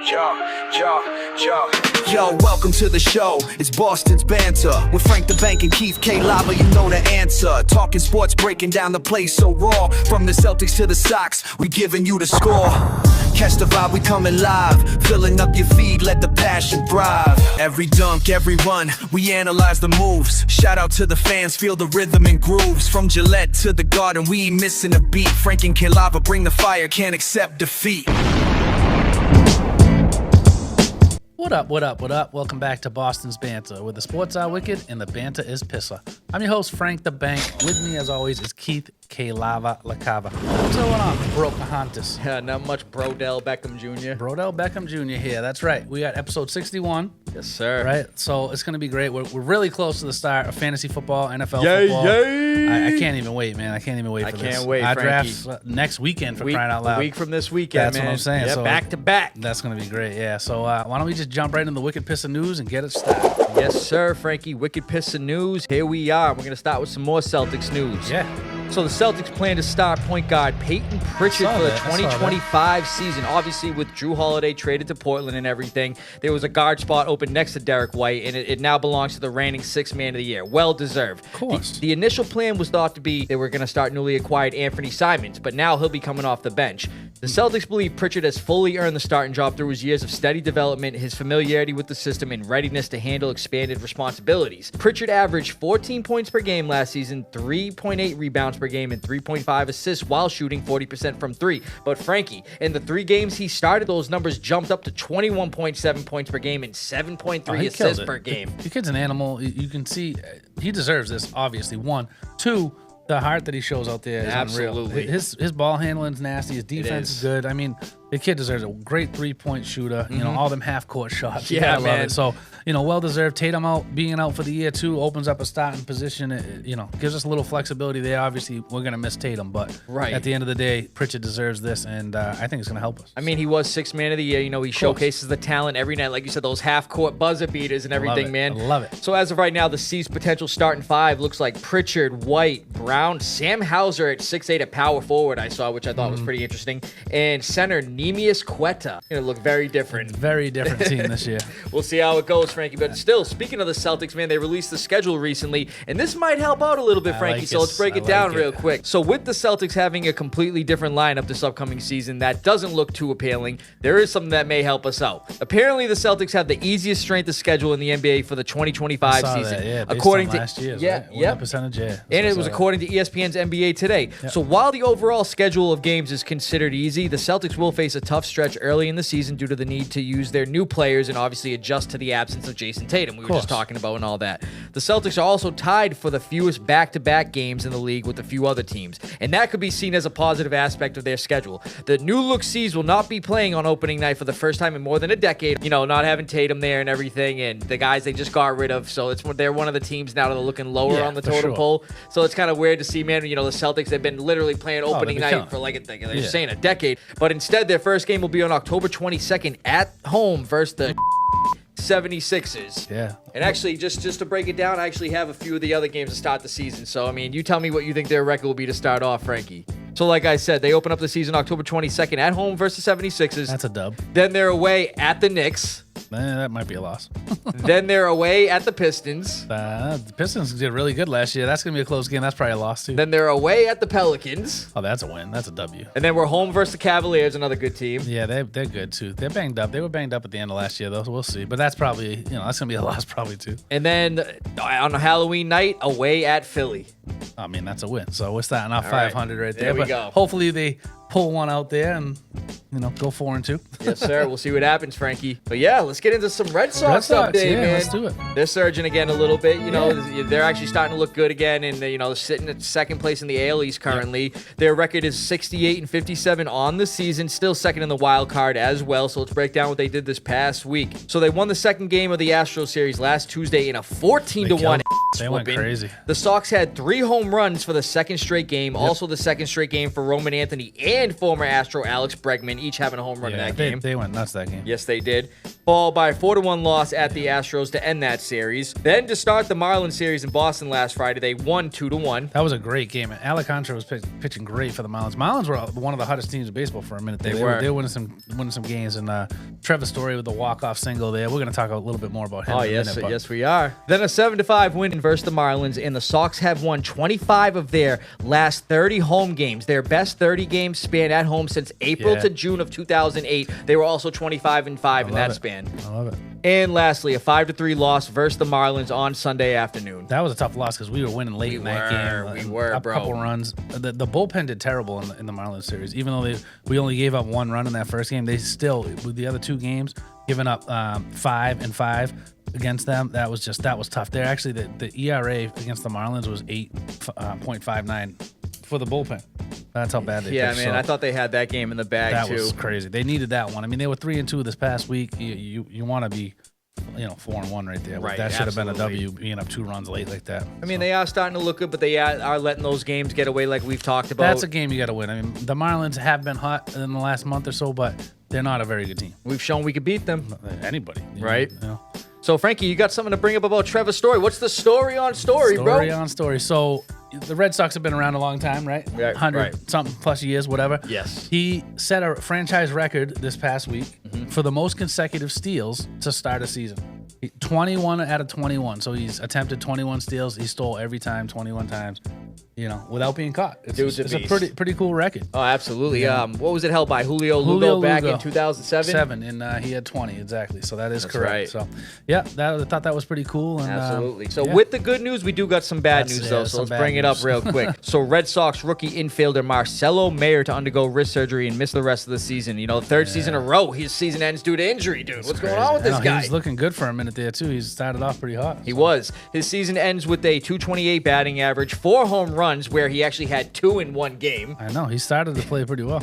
Yo, welcome to the show. It's Boston's Banter with Frank the Bank and Keith KLava. You know the answer. Talking sports, breaking down the play so raw. From the Celtics to the Sox, we giving you the score. Catch the vibe, we coming live. Filling up your feed, let the passion thrive. Every dunk, every run, we analyze the moves. Shout out to the fans, feel the rhythm and grooves. From Gillette to the Garden, we ain't missing a beat. Frank and KLava bring the fire, can't accept defeat. What up, what up, what up? Welcome back to Boston's Banter, where the sports are wicked and the banter is pissa. I'm your host, Frank the Bank. With me, as always, is Keith KLava, LaCava. What's going on, Pocahontas? Yeah, not much Brodell Beckham Jr. Brodell Beckham Jr. here. That's right. We got episode 61. Yes, sir. Right? So it's going to be great. We're really close to the start of fantasy football, NFL Yay, football. yay! I can't even wait, man. I can't even wait for this. I can't wait, Our Frankie. draft's next weekend, for crying out loud. A week from this weekend, That's man. what I'm saying. Yeah, So back to back. That's going to be great, yeah. So why don't we just jump right into the Wicked Pissah news and get it started? Yes, sir, Frankie. Wicked Pissah news. Here we are. We're going to start with some more Celtics news. Yeah. So the Celtics plan to start point guard Peyton Pritchard for the 2025 season. Obviously, with Drew Holiday traded to Portland and everything, there was a guard spot open next to Derek White, and it now belongs to the reigning sixth man of the year. Well deserved. Of course. The initial plan was thought to be they were going to start newly acquired Anthony Simons, but now he'll be coming off the bench. The Celtics believe Pritchard has fully earned the starting job through his years of steady development, his familiarity with the system, and readiness to handle expanded responsibilities. Pritchard averaged 14 points per game last season, 3.8 rebounds per game, and 3.5 assists while shooting 40% from three. But Frankie, in the 3 games he started, those numbers jumped up to 21.7 points per game and 7.3 assists per game. The kid's an animal. You can see he deserves this, obviously. 1. 2, the heart that he shows out there is Absolutely. unreal. His ball handling's nasty. His defense is good. I mean, the kid deserves a great 3-point shooter. You know, all them half-court shots. Yeah, I love it. So, well-deserved. Tatum being out for the year, too, opens up a starting position. It, gives us a little flexibility there. Obviously, we're going to miss Tatum, but at the end of the day, Pritchard deserves this, and I think it's going to help us. I mean, he was sixth man of the year. He showcases the talent every night. Like you said, those half-court buzzer beaters and everything, man. I love it. So as of right now, the C's potential starting 5 looks like Pritchard, White, Brown, Sam Hauser at 6'8", at power forward I saw, which I thought was pretty interesting, and center Neemias Quetta. It'll look very different. Very different team this year. We'll see how it goes, Frankie. But still, speaking of the Celtics, man, they released the schedule recently, and this might help out a little bit, Frankie. So let's break it down real quick. So with the Celtics having a completely different lineup this upcoming season that doesn't look too appealing, there is something that may help us out. Apparently, the Celtics have the easiest strength of schedule in the NBA for the 2025 season. Yeah, according to last year's, yeah, right? yep. Percentage, yeah. And it was according to ESPN's NBA Today. Yep. So while the overall schedule of games is considered easy, the Celtics will face a tough stretch early in the season due to the need to use their new players and obviously adjust to the absence of Jason Tatum. We were just talking about and all that. The Celtics are also tied for the fewest back-to-back games in the league with a few other teams, and that could be seen as a positive aspect of their schedule. The new look C's will not be playing on opening night for the first time in more than a decade. Not having Tatum there and everything, and the guys they just got rid of. So they're one of the teams now that are looking lower on the totem pole. So it's kind of weird to see, man. The Celtics have been literally playing opening night for they're saying a decade, but instead their first game will be on October 22nd at home versus the 76ers. Yeah. And actually, just to break it down, I actually have a few of the other games to start the season. So, I mean, you tell me what you think their record will be to start off, Frankie. So, like I said, they open up the season October 22nd at home versus 76ers. That's a dub. Then they're away at the Knicks. That might be a loss. Then they're away at the Pistons. The Pistons did really good last year. That's going to be a close game. That's probably a loss, too. Then they're away at the Pelicans. Oh, that's a win. That's a W. And then we're home versus the Cavaliers, another good team. Yeah, they're good, too. They're banged up. They were banged up at the end of last year, though, so we'll see. But that's probably, that's going to be a loss probably, too. And then on Halloween night, away at Philly. I mean, that's a win. So we're starting off All 500 right there. There we but go. Hopefully they pull one out there and, go 4-2. Yes, sir. We'll see what happens, Frankie. But yeah, let's get into some Red Sox update, man. Let's do it. They're surging again a little bit. They're actually starting to look good again, and they're sitting at second place in the AL East currently. Their record is 68-57 on the season, still second in the wild card as well. So let's break down what they did this past week. So they won the second game of the Astros series last Tuesday in a 14-1 They went crazy. The Sox had 3 home runs for the second straight game. Yep. Also the second straight game for Roman Anthony and former Astro Alex Bregman, each having a home run in that game. They went nuts that game. Yes, they did. Followed by a 4-1 loss at the Astros to end that series. Then to start the Marlins series in Boston last Friday, they won 2-1. That was a great game. Alcantara was pitching great for the Marlins. Marlins were one of the hottest teams in baseball for a minute. They were winning some games, and Trevor Story with the walk-off single there. We're going to talk a little bit more about him in a minute. Yes, we are. Then a 7-5 win versus the Marlins, and the Sox have won 25 of their last 30 home games. Their best 30 games span at home since April to June of 2008. They were also 25-5 in that span. I love it. And lastly, a 5-3 loss versus the Marlins on Sunday afternoon. That was a tough loss because we were winning late in that game. We were, a bro. Couple runs. The bullpen did terrible in the Marlins series. Even though we only gave up 1 run in that first game, they still, with the other 2 games, giving up 5 and 5 against them. That was tough. They're actually the ERA against the Marlins was 8.59 for the bullpen. That's how bad they pitched. Man, I thought they had that game in the bag too. That was crazy. They needed that one. I mean, they were 3-2 this past week. You want to be 4-1 right there. Right, that should have been a W, being up 2 runs late like that. I mean, they are starting to look good, but they are letting those games get away like we've talked about. That's a game you got to win. I mean, the Marlins have been hot in the last month or so, but they're not a very good team. We've shown we could beat them. Anybody. Right? So, Frankie, you got something to bring up about Trevor Story. What's the story on Story, bro? Story on Story. So, the Red Sox have been around a long time, right? 100-something plus years, whatever. Yes. He set a franchise record this past week for the most consecutive steals to start a season. 21 out of 21. So he's attempted 21 steals. He stole every time, 21 times, without being caught. It's a pretty cool record. Oh, absolutely. What was it held by? Julio Lugo back in 2007? And he had 20, exactly. So that is That's correct. Right. So, yeah, I thought that was pretty cool. And, absolutely. So with the good news, we do got some bad news, though. So let's bring it up real quick. So Red Sox rookie infielder Marcelo Mayer to undergo wrist surgery and miss the rest of the season. Third season in a row. His season ends due to injury, dude. What's going on with this guy? He was looking good for a minute there, too. He started off pretty hot. He was. His season ends with a .228 batting average, 4 home runs, where he actually had 2 in 1 game. I know. He started to play pretty well.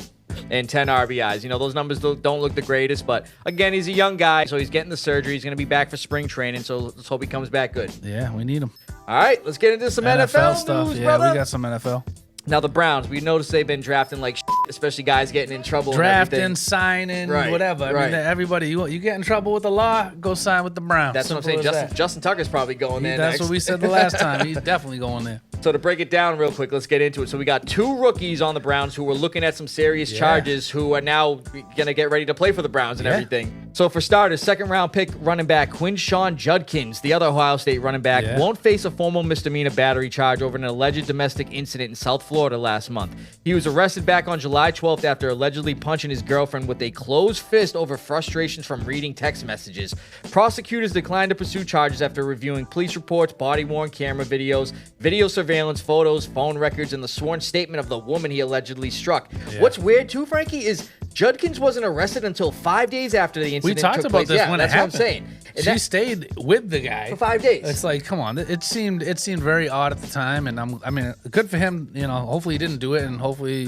And 10 RBIs. Those numbers don't look the greatest, but again, he's a young guy, so he's getting the surgery. He's going to be back for spring training, so let's hope he comes back good. Yeah, we need him. All right, let's get into some NFL stuff. News, Yeah, brother. we got some NFL. Now, the Browns, we noticed they've been drafting like shit, especially guys getting in trouble. Drafting, signing, whatever. I mean, everybody, you get in trouble with the law, go sign with the Browns. That's what I'm saying. Justin Tucker's probably going there That's next. what we said the last time. He's definitely going there. So to break it down real quick, let's get into it. So we got 2 rookies on the Browns who were looking at some serious charges who are now going to get ready to play for the Browns and everything. So for starters, 2nd-round pick running back Quinshawn Judkins, the other Ohio State running back, won't face a formal misdemeanor battery charge over an alleged domestic incident in South Florida last month. He was arrested back on July 12th after allegedly punching his girlfriend with a closed fist over frustrations from reading text messages. Prosecutors declined to pursue charges after reviewing police reports, body-worn camera videos, video surveillance photos, phone records, and the sworn statement of the woman he allegedly struck. What's weird too, Frankie, is Judkins wasn't arrested until 5 days after the incident took place. We talked about this when it happened. That's what I'm saying. And she stayed with the guy for 5 days. It's like, come on. It seemed very odd at the time, and I mean, good for him. Hopefully he didn't do it, and hopefully,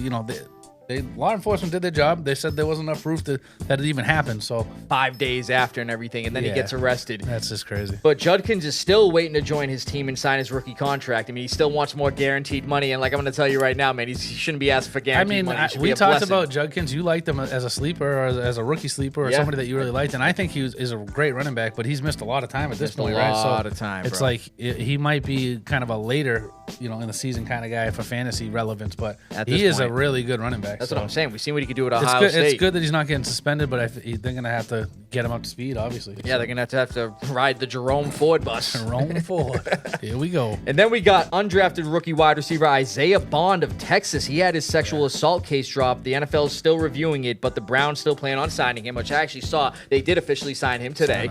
law enforcement did their job. They said there wasn't enough proof that it even happened. So 5 days after and everything, and then he gets arrested. That's just crazy. But Judkins is still waiting to join his team and sign his rookie contract. I mean, he still wants more guaranteed money. And like I'm going to tell you right now, man, he shouldn't be asking for guaranteed money. We talked about Judkins. You liked him as a sleeper or as a rookie sleeper or somebody that you really liked. And I think he is a great running back, but he's missed a lot of time at this point, right? A lot of time, it's like he might be kind of a later, in the season kind of guy for fantasy relevance, but he is a really good running back. That's what I'm saying. We've seen what he can do at Ohio State. It's good that he's not getting suspended, but they're going to have to get him up to speed, obviously. Yeah, they're going to have to ride the Jerome Ford bus. Jerome Ford. Here we go. And then we got undrafted rookie wide receiver Isaiah Bond of Texas. He had his sexual assault case dropped. The NFL is still reviewing it, but the Browns still plan on signing him, which I actually saw. They did officially sign him today.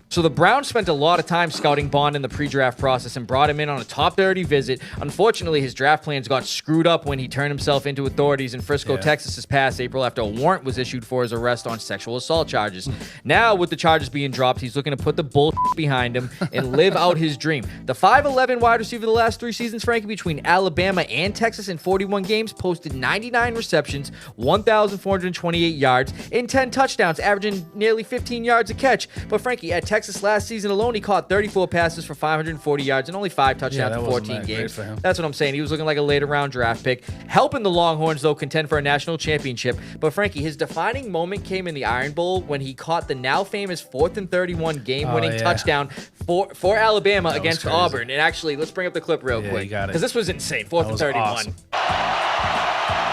So the Browns spent a lot of time scouting Bond in the pre-draft process and brought him in on a top 30 visit. Unfortunately, his draft plans got screwed up when he turned himself into authorities in Frisco, Texas this past April after a warrant was issued for his arrest on sexual assault charges. Now, with the charges being dropped, he's looking to put the bull behind him and live out his dream. The 5'11" wide receiver the last 3 seasons, Frankie, between Alabama and Texas in 41 games, posted 99 receptions, 1,428 yards, and 10 touchdowns, averaging nearly 15 yards a catch. But Frankie, at Texas last season alone, he caught 34 passes for 540 yards and only 5 touchdowns in 14 games. That's what I'm saying. He was looking like a later round draft pick, helping the Longhorns, though, contend for a national championship. But Frankie, his defining moment came in the Iron Bowl when he caught the now famous 4th and 31 game-winning touchdown for Alabama against Auburn. And actually, let's bring up the clip real quick, because this was insane. 4th and 31. Awesome.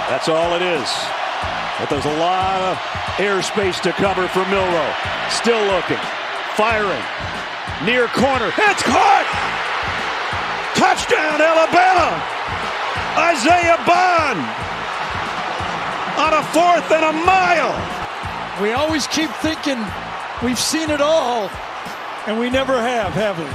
That's all it is. But there's a lot of airspace to cover for Milroe. Still looking, firing, near corner. It's caught! Touchdown, Alabama! Isaiah Bond on a 4th and a mile. We always keep thinking we've seen it all, and we never have we?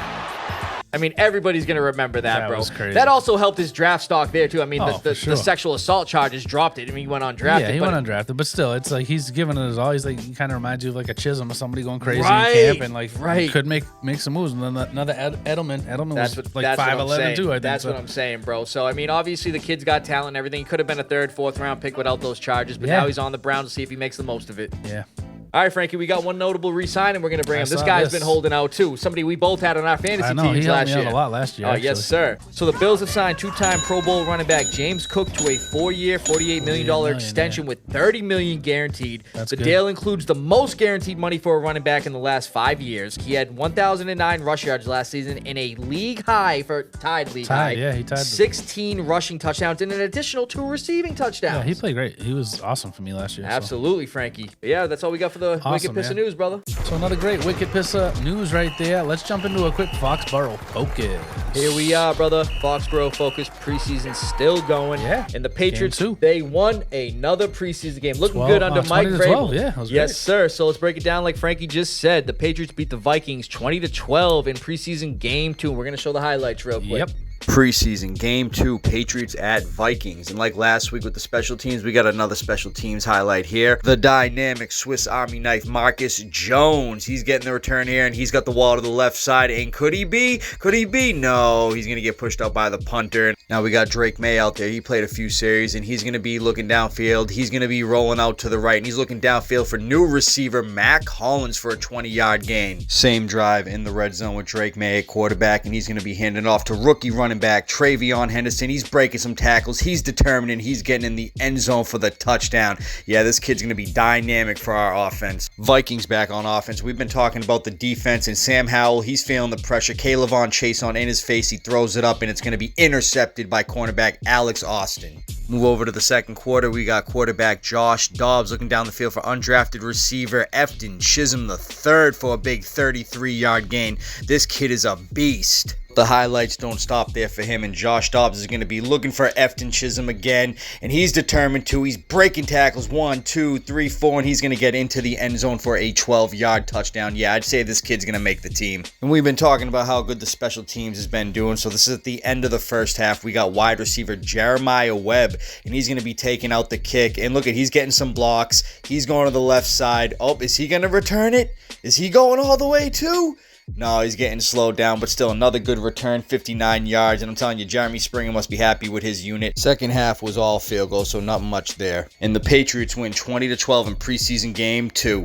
I mean, everybody's going to remember that, bro. Was crazy. That also helped his draft stock there, too. I mean, the sure. sexual assault charges dropped it. I mean, he went undrafted. Yeah, he went undrafted, but still, it's like he's giving it his all. He's like, he kind of reminds you of like a Chisholm or somebody going crazy in camp and like could make some moves. And then another Edelman. Edelman was like 5'11" too, I think. That's what I'm saying, bro. So, I mean, obviously the kid's got talent and everything. He could have been a 3rd, 4th round pick without those charges, but now he's on the Browns to see if he makes the most of it. Yeah. All right, Frankie, we got one notable re-sign, and we're going to bring him. This guy's been holding out, too. Somebody we both had on our fantasy teams last year. He helped me out a lot last year, Oh, yes, sir. So the Bills have signed 2-time Pro Bowl running back James Cook to a 4-year, $48 million extension with $30 million guaranteed. The deal includes the most guaranteed money for a running back in the last 5 years. He had 1,009 rush yards last season and a league high for he tied 16 rushing touchdowns and an additional 2 receiving touchdowns. Yeah, he played great. He was awesome for me last year. Absolutely, Frankie. But yeah, that's all we got for the Wicked Pissah news, brother. So another great Wicked Pissah news right there. Let's jump into a quick Foxboro Focus. Here we are, brother. Foxboro Focus preseason still going. Yeah. And the Patriots, they won another preseason game. Looking good under Mike Vrabel. Yeah, that was yes, great. sir. So let's break it down like Frankie just said. The Patriots beat the Vikings 20-12 in preseason game 2. We're going to show the highlights real quick. Yep. Preseason game 2, Patriots at Vikings. And like last week with the special teams, we got another special teams highlight here. The dynamic Swiss Army knife Marcus Jones. He's getting the return here, and he's got the wall to the left side. And could he be? Could he be? No, he's going to get pushed out by the punter. Now we got Drake May out there. He played a few series, and he's going to be looking downfield. He's going to be rolling out to the right, and he's looking downfield for new receiver Mac Hollins for a 20-yard gain. Same drive in the red zone with Drake May at quarterback, and he's going to be handing off to rookie running back Travion Henderson. He's breaking some tackles. He's determined, and he's getting in the end zone for the touchdown. Yeah, this kid's going to be dynamic for our offense. Vikings back on offense. We've been talking about the defense, and Sam Howell, he's feeling the pressure. KLava chase on in his face. He throws it up, and it's going to be intercepted by cornerback Alex Austin. Move over to the second quarter. We got quarterback Josh Dobbs looking down the field for undrafted receiver Efton Chisholm III for a big 33-yard gain. This kid is a beast. The highlights don't stop there for him, and Josh Dobbs is going to be looking for Efton Chisholm again, and he's determined to. He's breaking tackles 1, 2, 3, 4, and he's going to get into the end zone for a 12-yard touchdown. Yeah, I'd say this kid's going to make the team. And we've been talking about how good the special teams has been doing, so this is at the end of the first half. We got wide receiver Jeremiah Webb, and he's going to be taking out the kick, and look at, he's getting some blocks. He's going to the left side. Oh, is he going to return it? Is he going all the way too? No, he's getting slowed down, but still another good return, 59 yards. And I'm telling you, Jeremy Springer must be happy with his unit. Second half was all field goals, so not much there. And the Patriots win 20-12 in preseason game 2.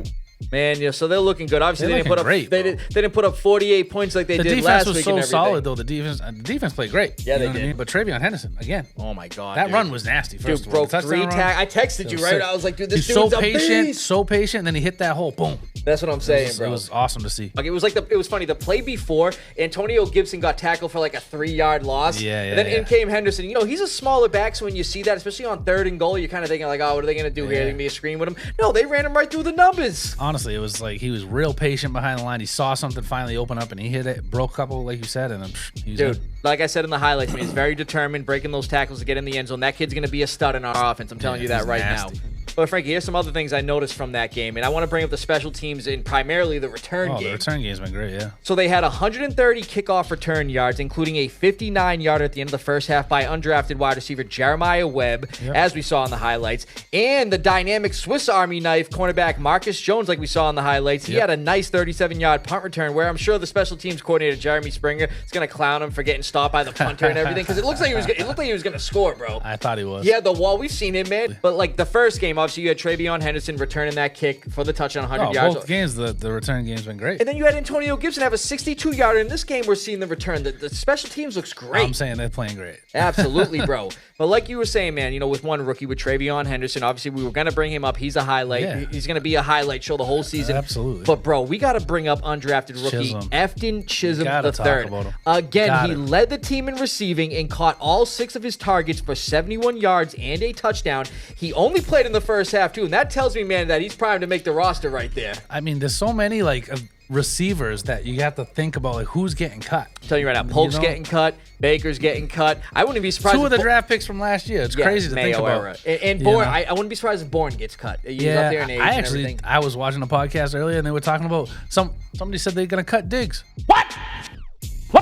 Man, yeah, so they're looking good. Obviously, they didn't put up 48 points like they did last week. The defense was so solid, though. The defense played great. Yeah, they did. I mean? But Travion Henderson again. Oh my God, that run was nasty. First dude, broke 3 tackles. I texted you, right? I was like, dude, this dude's so patient, so patient. And then he hit that hole. Boom. That's what I'm saying, bro. It was awesome to see. Like it was funny. The play before, Antonio Gibson got tackled for like a 3-yard loss. Yeah. And then in came Henderson. You know, he's a smaller back, so when you see that, especially on 3rd and goal, you're kind of thinking like, oh, what are they gonna do here? They're gonna be a screen with him. No, they ran him right through the numbers. Honestly, it was like he was real patient behind the line. He saw something finally open up, and he hit it, broke a couple, like you said, and then he's dude. Like I said in the highlights, he's very determined, breaking those tackles to get in the end zone. That kid's gonna be a stud in our offense. I'm telling you that right now. But Frankie, here's some other things I noticed from that game, and I want to bring up the special teams and primarily the return game. The return game's been great, yeah. So they had 130 kickoff return yards, including a 59-yarder at the end of the first half by undrafted wide receiver Jeremiah Webb, as we saw in the highlights, and the dynamic Swiss Army knife cornerback Marcus Jones, like we saw in the highlights. He had a nice 37-yard punt return where I'm sure the special teams coordinator Jeremy Springer is going to clown him for getting stopped by the punter and everything, because it looks like he was going to score, bro. I thought he was. Yeah, the wall, we've seen him, man. But like the first game, obviously you had Travion Henderson returning that kick for the touchdown, 100 yards. Both games, the return game's been great. And then you had Antonio Gibson have a 62-yarder. In this game, we're seeing the return. The special teams looks great. I'm saying they're playing great. Absolutely, bro. But like you were saying, man, you know, with one rookie, with Travion Henderson, obviously we were going to bring him up. He's a highlight. Yeah. He's going to be a highlight show the whole season. Absolutely. But, bro, we got to bring up undrafted rookie Chisholm. Efton Chisholm Gotta III. talk about him. Again, he led the team in receiving and caught all 6 of his targets for 71 yards and a touchdown. He only played in the first half, too, and that tells me, man, that he's primed to make the roster right there. I mean, there's so many, like, receivers that you have to think about, like, who's getting cut. I'm telling you right now, Polk's getting cut, Baker's getting cut. I wouldn't be surprised. 2 of the draft picks from last year. It's crazy to think about. And Bourne, I wouldn't be surprised if Bourne gets cut. He's up there in age and everything. I was watching a podcast earlier, and they were talking about somebody said they're going to cut Diggs. What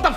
the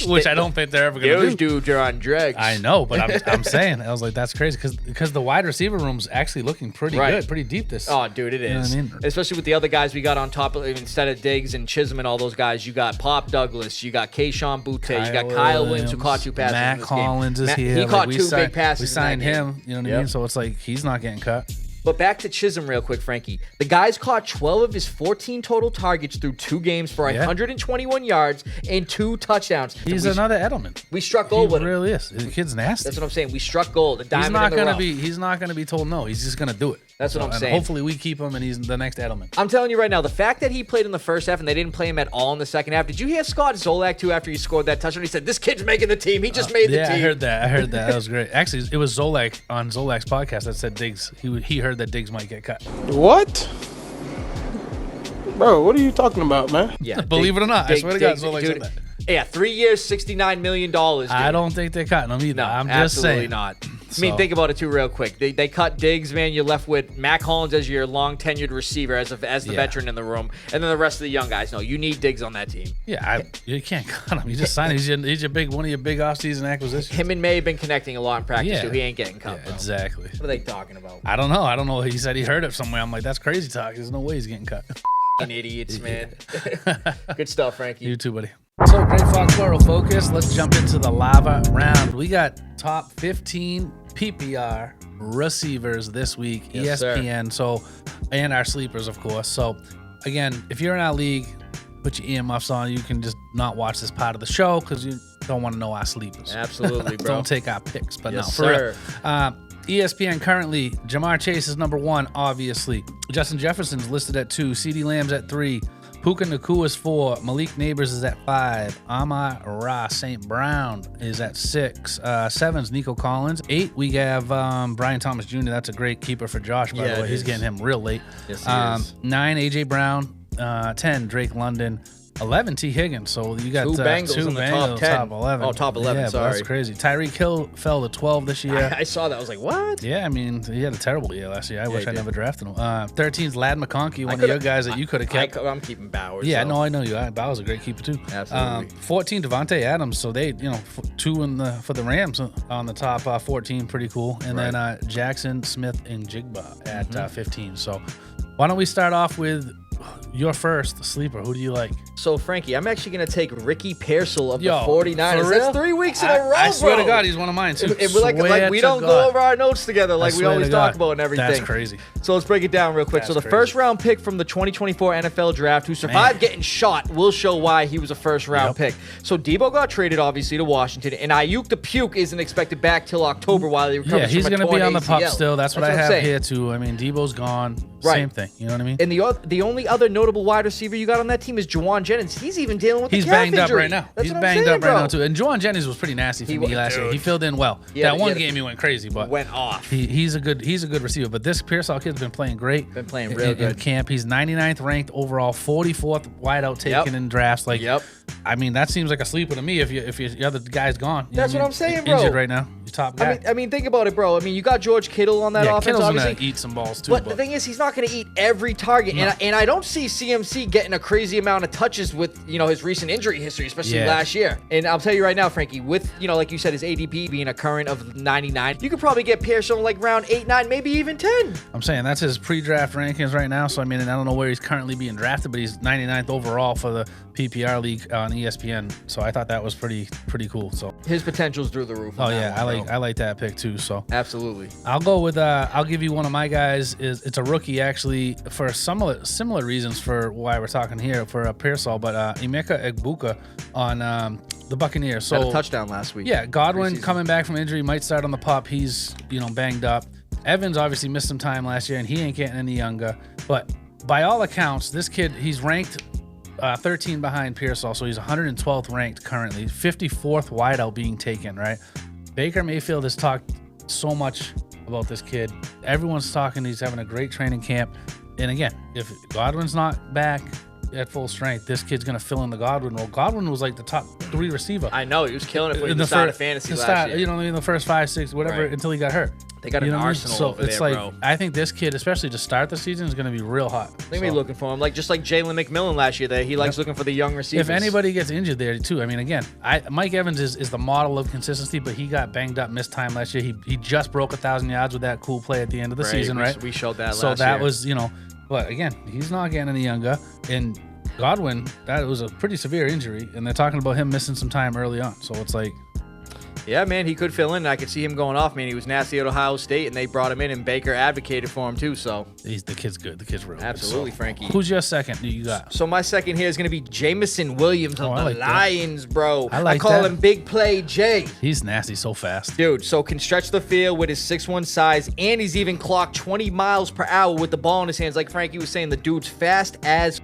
which I don't think they're ever going to do. Those dudes are on drugs. I know, but I'm saying, I was like, that's crazy because the wide receiver room's actually looking pretty good, pretty deep this. Oh, dude, it is. You know what I mean? Especially with the other guys we got on top of, instead of Diggs and Chisholm and all those guys, you got Pop Douglas, you got Keyshawn Boutte, you got Kyle Williams who caught 2 passes. Matt in this Collins game. is here. He caught 2 big passes. We signed him, you know what I mean? So it's like he's not getting cut. But back to Chisholm real quick, Frankie. The guy's caught 12 of his 14 total targets through 2 games for 121 yards and 2 touchdowns. He's another Edelman. We struck gold with him. He really is. The kid's nasty. That's what I'm saying. We struck gold. A diamond he's not in the rough. He's not gonna be told no. He's just gonna do it. That's what I'm saying. Hopefully we keep him and he's the next Edelman. I'm telling you right now, the fact that he played in the first half and they didn't play him at all in the second half. Did you hear Scott Zolak too after he scored that touchdown? He said, "This kid's making the team. He just made the team." Yeah, I heard that. That was great. Actually, it was Zolak on Zolak's podcast that said Diggs. He heard that Diggs might get cut. What? Bro, what are you talking about, man? Yeah, believe it or not, I swear to God, Zolak said that. Yeah, 3 years, $69 million. Dude. I don't think they're cutting him either. No, I'm just absolutely saying. not. I mean, think about it too, real quick. They cut Diggs, man. You're left with Mac Hollins as your long tenured receiver, as the veteran in the room, and then the rest of the young guys. No, you need Diggs on that team. Yeah, you can't cut him. You just signed him. He's your one of your big offseason acquisitions. Him and May have been connecting a lot in practice, so he ain't getting cut. Yeah, exactly. What are they talking about? I don't know. He said he heard it somewhere. I'm like, that's crazy talk. There's no way he's getting cut. Idiots, man. Good stuff, Frankie. You too, buddy. So, great Foxboro Focus. Let's jump into the lava round. We got top 15 PPR receivers this week, Yes, ESPN. So, and our sleepers, of course. So, again, if you're in our league, put your earmuffs on. You can just not watch this part of the show because you don't want to know our sleepers. Absolutely, bro. Don't take our picks. But Yes, no, for sir. real. ESPN currently, Jamar Chase is number 1, obviously. Justin Jefferson's listed at 2. CeeDee Lamb's at 3. Puka Nacua is 4. Malik Neighbors is at 5. Amon-Ra St. Brown is at 6. 7's Nico Collins. 8, we have Brian Thomas Jr. That's a great keeper for Josh, by the way. He's getting him real late. Yes, he is. 9, A.J. Brown. 10, Drake London. 11, T. Higgins. So you got 2 Bengals in the top 10. Top 11. Oh, top 11, yeah, sorry. That's crazy. Tyreek Hill fell to 12 this year. I saw that. I was like, what? Yeah, I mean, he had a terrible year last year. I wish I he never drafted him. 13's Lad McConkey, one of your guys that you could have kept. I'm keeping Bowers. Yeah, so. no, I know you. Bowers a great keeper too. Absolutely. 14, Devontae Adams. So they, 2 for the Rams on the top 14, pretty cool. And then Jackson, Smith, and Jigba at 15. So why don't we start off with your first sleeper? Who do you like? So, Frankie, I'm actually going to take Ricky Pearsall of the for 49ers. real? That's 3 weeks in a row, I swear bro. to God, he's one of mine too. Like we don't go over our notes together like we always talk about and everything. That's crazy. So let's break it down real quick. That's so the crazy. first round pick from the 2024 NFL draft who survived getting shot will show why he was a first round pick. So Debo got traded obviously to Washington, and Ayuk the Puke isn't expected back till October while he recovers he's from a going to torn be on the pup ACL. still. That's what I I'm have saying. here too. I mean, Debo's gone. Right. Same thing. You know what I mean? And the only other notable wide receiver you got on that team is Juwan Jennings. He's even dealing with He's the calf banged up injury. right now. That's He's what I'm banged saying, up right bro. now too. And Juwan Jennings was pretty nasty for me last year. He filled in well. Yeah, that one game he went crazy, but went off. He's a good receiver. But this Pearsall kid's been playing great. Been playing real in good. camp. He's 99th ranked overall, 44th wideout taken in drafts. Like, I mean, that seems like a sleeper to me. If your other guy's gone, That's what I'm saying, bro. Injured right now. He's top guy. I mean, think about it, bro. I mean, you got George Kittle on that offense, Kittle's obviously. gonna eat some balls too. But the thing is, he's not going to eat every target, and I don't see CMC getting a crazy amount of touches with his recent injury history, especially last year. And I'll tell you right now, Frankie, with like you said, his ADP being a current of 99, you could probably get Pearson like round 8, 9, maybe even 10. I'm saying that's his pre-draft rankings right now. So I mean, I don't know where he's currently being drafted, but he's 99th overall for the PPR league on ESPN. So I thought that was pretty cool. So his potential's through the roof. Oh yeah, I like that pick too. So absolutely, I'll go with I'll give you one of my guys. It's a rookie actually for similar reasons for why we're talking here for Pearsall, but Emeka Egbuka on the Buccaneers. So had a touchdown last week. Yeah, Godwin coming back from injury, might start on the pup. He's banged up. Evans obviously missed some time last year, and he ain't getting any younger. But by all accounts, this kid, he's ranked 13 behind Pearsall, so he's 112th ranked currently, 54th wideout being taken, right? Baker Mayfield has talked so much about this kid. Everyone's talking. He's having a great training camp. And again, if Godwin's not back at full strength, this kid's going to fill in the Godwin role. Godwin was like the top 3 receiver. I know. He was killing it for the start of fantasy last year. In the first 5, 6, whatever, until he got hurt. They got an arsenal so over it's there, like, bro. I think this kid, especially to start the season, is going to be real hot. They're going to be looking for him. Just like Jalen McMillan last year. He likes looking for the young receivers. If anybody gets injured there, too, I mean, again, Mike Evans is the model of consistency, but he got banged up, missed time last year. He just broke 1,000 yards with that cool play at the end of the season, right? We showed that last So year. that was, but again, he's not getting any younger. And Godwin, that was a pretty severe injury, and they're talking about him missing some time early on. So it's like, yeah, man, he could fill in. I could see him going off, man. He was nasty at Ohio State, and they brought him in, and Baker advocated for him, too, so. The kid's good. The kid's real Absolutely, good. So, Frankie. Who's your second you got? So my second here is going to be Jamison Williams of the Lions, bro. I call him Big Play Jay. He's nasty so fast. Dude, so can stretch the field with his 6'1" size, and he's even clocked 20 miles per hour with the ball in his hands. Like Frankie was saying, the dude's fast as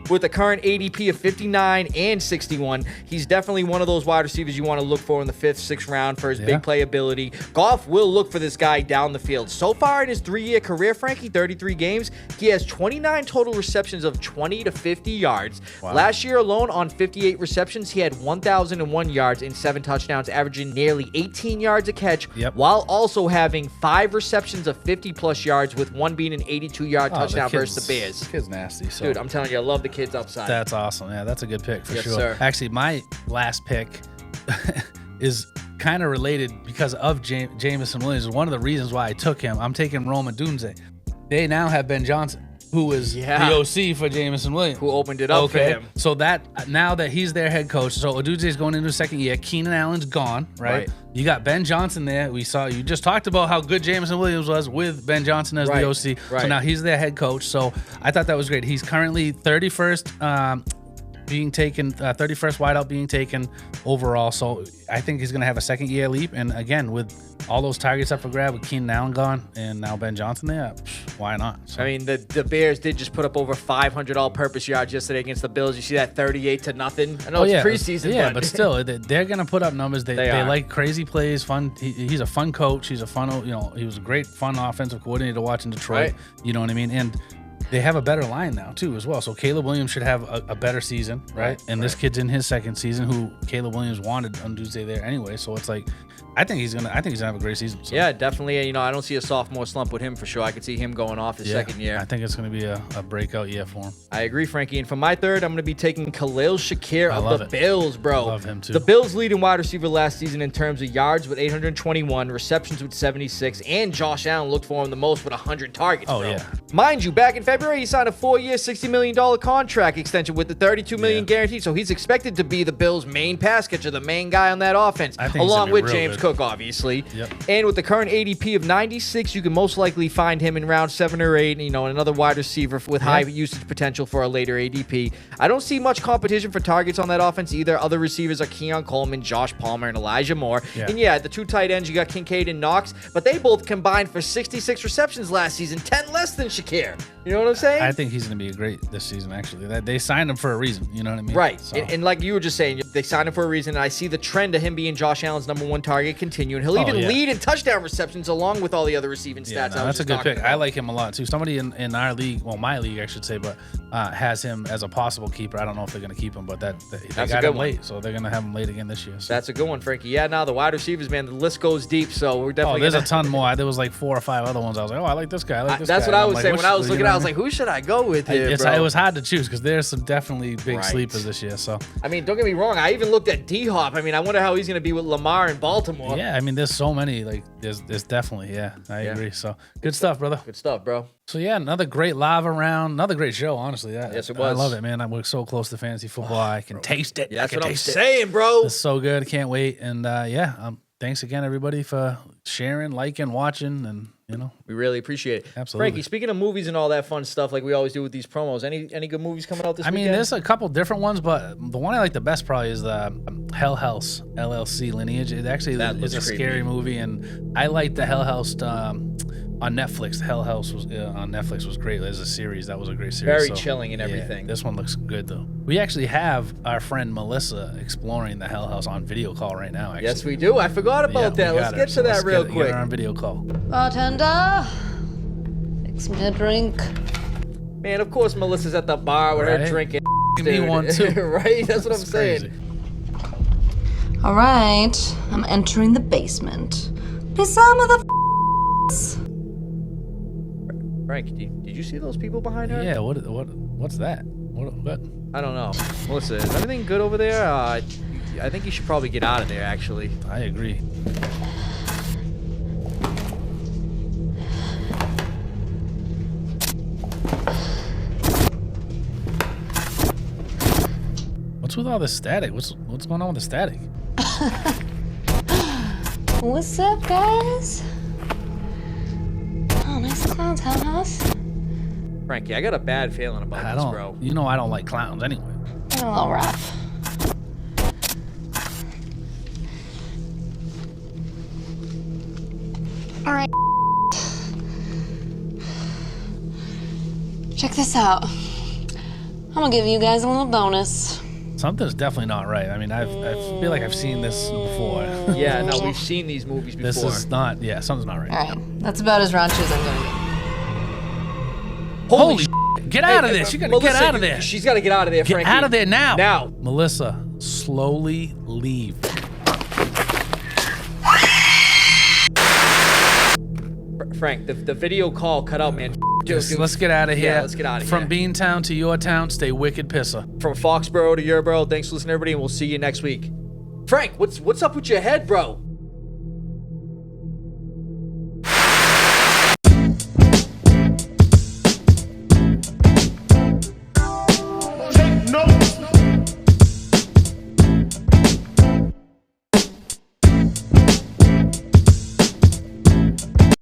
with a current ADP of 59 and 61, he's definitely one of those wide receivers you want to look for in the 5th, 6th round for his big play ability. Goff will look for this guy down the field. So far in his 3-year career, Frankie, 33 games, he has 29 total receptions of 20 to 50 yards. Wow. Last year alone, on 58 receptions, he had 1,001 yards and 7 touchdowns, averaging nearly 18 yards a catch, while also having 5 receptions of 50-plus yards, with one being an 82-yard touchdown versus the Bears. The kid's nasty. So. Dude, I'm telling you, I love the kid's upside. That's awesome. Yeah, that's a good pick for yes, sure. Sir. Actually, my last pick is kind of related because of Jamison Williams. One of the reasons why I took him, I'm taking Rome Odunze. They now have Ben Johnson, who was the OC for Jamison Williams. Who opened it up for him. So that now that he's their head coach, so Odunze is going into his 2nd year. Keenan Allen's gone, right? You got Ben Johnson there. You just talked about how good Jamison Williams was with Ben Johnson as the OC. So now he's their head coach. So I thought that was great. He's currently 31st being taken, 31st wideout being taken overall. So I think he's going to have a 2nd year leap. And again, with all those targets up for grab, with Keenan Allen gone and now Ben Johnson there, why not? So. I mean, the Bears did just put up over 500 all-purpose yards yesterday against the Bills. You see that 38-0. I know it's preseason, but still, they're going to put up numbers. They like crazy plays, fun. He's a fun coach. He's a fun, he was a great, fun offensive coordinator to watch in Detroit. You know what I mean? And they have a better line now too, as well. So Caleb Williams should have a better season, right? And this kid's in his 2nd season, who Caleb Williams wanted on Tuesday there anyway. So it's like, I think he's gonna have a great season. So. Yeah, definitely. I don't see a sophomore slump with him for sure. I could see him going off his 2nd year. I think it's gonna be a breakout year for him. I agree, Frankie. And for my 3rd, I'm gonna be taking Khalil Shakir of the Bills, bro. I love him too. The Bills' leading wide receiver last season in terms of yards with 821, receptions with 76, and Josh Allen looked for him the most with 100 targets. Oh bro. yeah. Mind you, back in February, he signed a 4-year, $60 million contract extension with the $32 million guaranteed. So he's expected to be the Bills' main pass catcher, the main guy on that offense, along with James Cook, obviously. And with the current ADP of 96, you can most likely find him in round 7 or 8. Another wide receiver with high usage potential for a later ADP. I don't see much competition for targets on that offense either. Other receivers are Keon Coleman, Josh Palmer, and Elijah Moore. And the 2 tight ends, you got Kincaid and Knox, but they both combined for 66 receptions last season, 10 less than Shakir. You know what I'm saying? I think he's going to be great this season, actually. They signed him for a reason. You know what I mean? Right. So. And like you were just saying, they signed him for a reason. And I see the trend of him being Josh Allen's #1 target continue. And he'll even lead in touchdown receptions along with all the other receiving stats. Yeah, that's a good pick. I like him a lot, too. Somebody in our league, well, my league, I should say, but has him as a possible keeper. I don't know if they're going to keep him, but they got him late. So they're going to have him late again this year. So. That's a good one, Frankie. Yeah, now the wide receivers, man, the list goes deep. So we're definitely there's a ton more. There was like 4 or 5 other ones. I was like, I like this guy. I like this guy. That's what I was like, saying. When I was looking at it, I was like, who should I go with here, bro? It was hard to choose because there's some definitely big sleepers this year. So I mean, don't get me wrong. I even looked at D-Hop. I mean, I wonder how he's going to be with Lamar in Baltimore. Yeah, I mean, there's so many. Like, there's definitely, I agree. So good stuff, brother. Good stuff, bro. So yeah, another great lava round, another great show. Honestly, yes, it was. I love it, man. We're so close to fantasy football. I can taste it. Yeah, that's what I'm taste saying, bro. It's so good. Can't wait. And thanks again, everybody, for sharing, liking, watching, and we really appreciate it. Absolutely. Frankie, speaking of movies and all that fun stuff, like we always do with these promos, any good movies coming out this weekend? I mean, there's a couple different ones, but the one I like the best probably is the Hell House LLC Lineage. It actually is a scary movie, and I like the Hell House on Netflix. Hell House was on Netflix was great. There's a series that was a great series. Very chilling and everything. This one looks good though. We actually have our friend Melissa exploring the Hell House on video call right now. Actually. Yes, we do. I forgot about that. Let's get to that real quick. Get her on video call. Bartender, fix me a drink. Man, of course Melissa's at the bar with her drinking. Give me one too. Right? That's what I'm saying. All right, I'm entering the basement. Pissah motherfuckers. Frank, did you see those people behind her? Yeah. What's that? What? I don't know. Melissa, is everything good over there? I think you should probably get out of there. Actually, I agree. What's with all this static? What's going on with the static? What's up, guys? Oh, nice clowns, house. Frankie, I got a bad feeling about this, bro. You know I don't like clowns anyway. They're a little rough. All right. Check this out. I'm gonna give you guys a little bonus. Something's definitely not right. I mean, I feel like I've seen this before. Yeah, no, we've seen these movies before. This is not. Yeah, something's not right. All right, that's about as raunchy as I'm gonna get. Holy shit. Get out of this. You gotta get out of there. She's gotta get out of there, Frankie. Get out of there now. Now. Melissa, slowly leave. Frank, the video call cut out, man. Let's get out of here. Yeah, let's get out of here. From Beantown to your town, stay wicked pissa. From Foxboro to your borough, thanks for listening, everybody, and we'll see you next week. Frank, what's up with your head, bro?